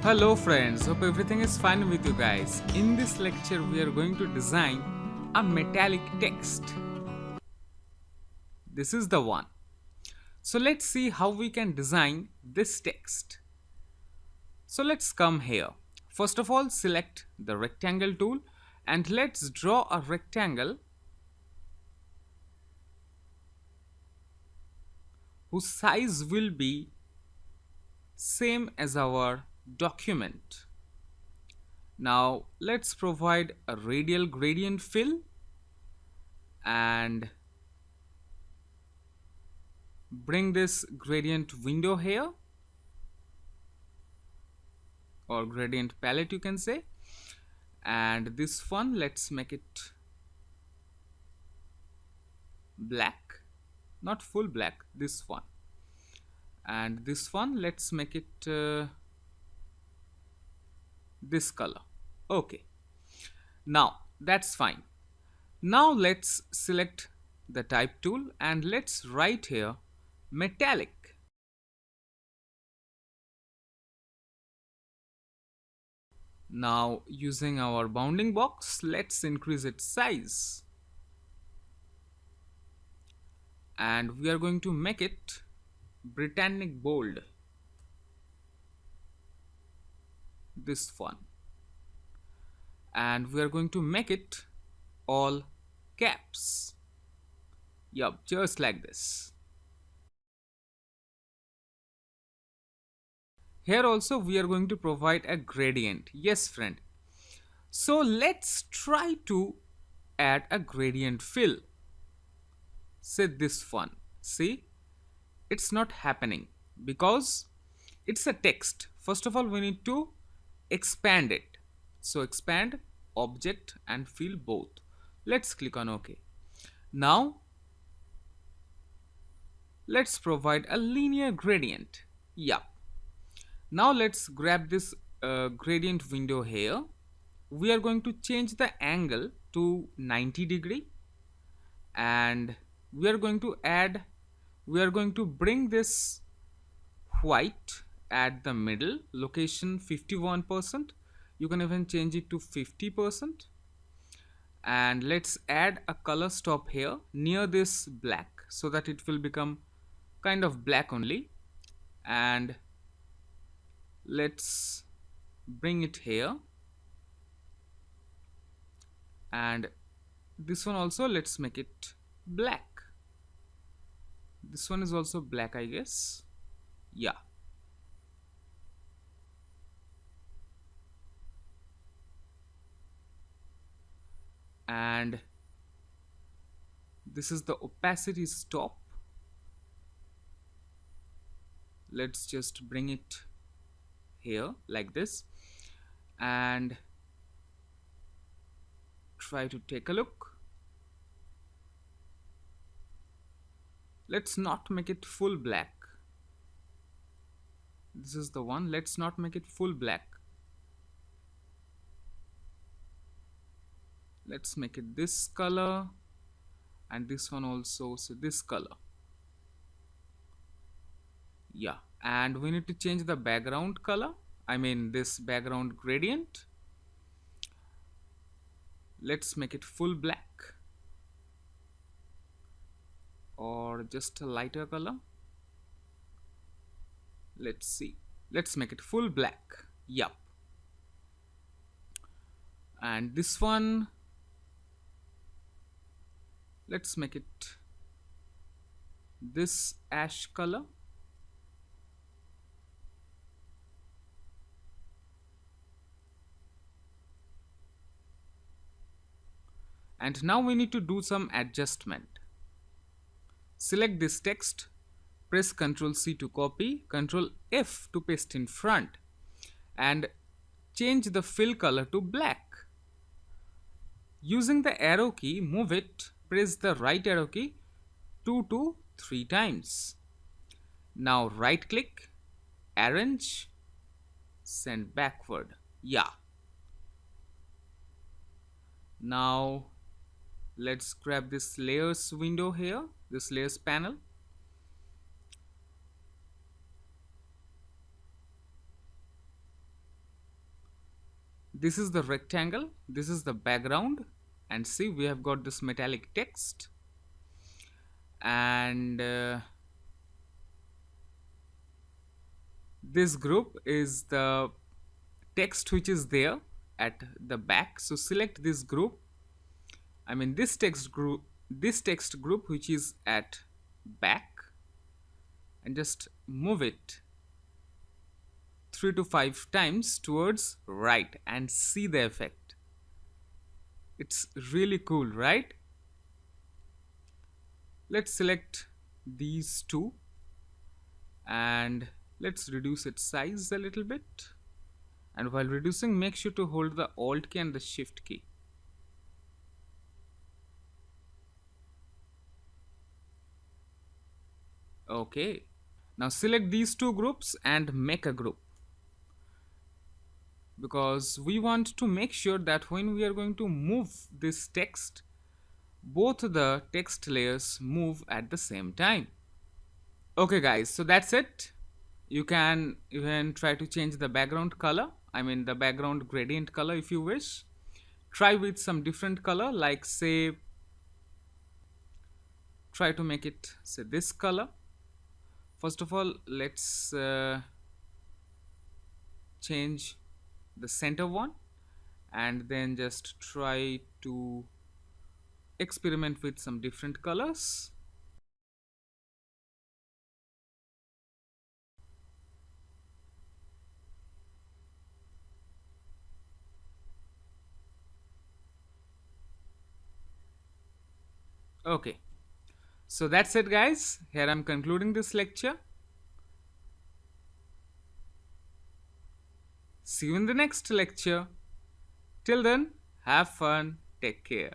Hello friends, hope everything is fine with you guys. In this lecture we are going to design a metallic text. This is the one. So let's see how we can design this text. So let's come here. First of all, select the rectangle tool and let's draw a rectangle whose size will be same as our document. Now let's provide a radial gradient fill and bring this gradient window here, or gradient palette you can say, and this one let's make it black, not full black, this one, and this one let's make it this color. Okay, now that's fine. Now let's select the type tool and let's write here metallic. Now using our bounding box, let's increase its size and we are going to make it Britannic bold, this one, and we are going to make it all caps. Yup, just like this. Here also we are going to provide a gradient. Yes friend. So let's try to add a gradient fill. Say this one. See, it's not happening because it's a text. First of all, we need to expand it. So expand object and fill both. Let's click on OK. Now let's provide a linear gradient. Yup. Now let's grab this gradient window here. We are going to change the angle to 90 degree and we are going to bring this white at the middle, location 51%. You can even change it to 50%, and let's add a color stop here near this black so that it will become kind of black only, and let's bring it here, and this one also let's make it black. This one is also black, I guess. Yeah. And this is the opacity stop. Let's just bring it here like this and try to take a look. Let's not make it full black. This is the one. Let's not make it full black. Let's make it this color and this one also, so this color. Yeah, and we need to change the background color, I mean this background gradient. Let's make it full black or just a lighter color. Let's see, let's make it full black. Yup. And this one, let's make it this ash color. And now we need to do some adjustment. Select this text, press Ctrl C to copy, Ctrl F to paste in front, and change the fill color to black. Using the arrow key, move it, press the right arrow key 2 to 3 times. Now right click, arrange, send backward. Yeah. Now let's grab this layers window here, this layers panel. This is the rectangle, this is the background, and see, we have got this metallic text, and this group is the text which is there at the back. So select this group, I mean this text group which is at back, and just move it 3 to 5 times towards right and see the effect. It's really cool, right? Let's select these two and let's reduce its size a little bit. And while reducing, make sure to hold the Alt key and the Shift key. Okay. Now select these two groups and make a group, because we want to make sure that when we are going to move this text, both the text layers move at the same time. Okay guys, so that's it. You can even try to change the background color, I mean the background gradient color if you wish. Try with some different color, like say try to make it say this color. First of all, let's change the center one, and then just try to experiment with some different colors. Okay, so that's it guys. Here I'm concluding this lecture. See you in the next lecture. Till then, have fun, take care.